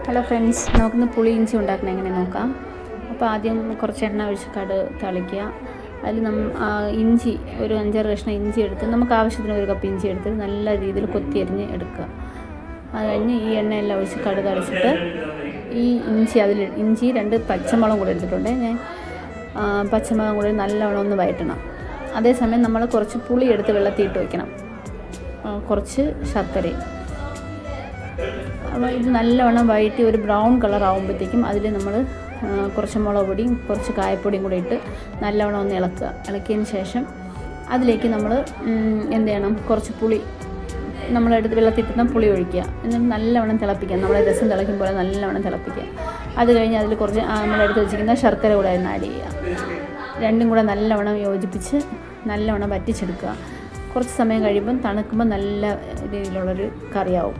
Hello friends, നമുക്കിന്ന് പുളി ഇഞ്ചി ഉണ്ടാക്കണം എങ്ങനെ നോക്കാം. അപ്പോൾ ആദ്യം കുറച്ച് എണ്ണ ഒഴിച്ച് തളിക്കുക. അതിൽ ഇഞ്ചി ഒരു 5-6 കഷ്ണം ഇഞ്ചി എടുത്ത് നമുക്ക് ആവശ്യത്തിന് 1 കപ്പ് ഇഞ്ചി എടുത്ത് നല്ല രീതിയിൽ കൊത്തിയരിഞ്ഞ് എടുക്കുക. അത് കഴിഞ്ഞ് ഈ എണ്ണയെല്ലാം ഒഴിച്ച് തളിച്ചിട്ട് ഈ ഇഞ്ചി 2 പച്ചമുളകും കൂടെ എടുത്തിട്ടുണ്ട് ഞാൻ. പച്ചമുളകും കൂടെ നല്ലവണ്ണം ഒന്ന് വഴറ്റണം. അതേസമയം നമ്മൾ കുറച്ച് പുളി എടുത്ത് വെള്ളത്തിയിട്ട് വയ്ക്കണം, കുറച്ച് ശർക്കരയും. അപ്പോൾ ഇത് നല്ലവണ്ണം വഴറ്റി ഒരു ബ്രൗൺ കളർ ആകുമ്പോഴത്തേക്കും അതിൽ നമ്മൾ കുറച്ച് മുളക് പൊടിയും കുറച്ച് കായപ്പൊടിയും കൂടി ഇട്ട് നല്ലവണ്ണം ഒന്ന് ഇളക്കിയതിന് ശേഷം അതിലേക്ക് നമ്മൾ എന്ത് ചെയ്യണം, കുറച്ച് പുളി നമ്മളെടുത്ത് വെള്ളത്തിട്ടുന്ന പുളി ഒഴിക്കുക. എന്നിട്ട് നല്ലവണ്ണം തിളപ്പിക്കുക. നമ്മളെ രസം തിളയ്ക്കും പോലെ നല്ലവണ്ണം തിളപ്പിക്കുക. അത് കഴിഞ്ഞ് അതിൽ കുറച്ച് നമ്മളെടുത്ത് വെച്ചിരിക്കുന്ന ശർക്കര കൂടെ അതിന് ആഡ് ചെയ്യുക. രണ്ടും കൂടെ നല്ലവണ്ണം യോജിപ്പിച്ച് നല്ലവണ്ണം വറ്റിച്ചെടുക്കുക. കുറച്ച് സമയം കഴിയുമ്പം തണുക്കുമ്പോൾ നല്ല രീതിയിലുള്ളൊരു കറിയാവും.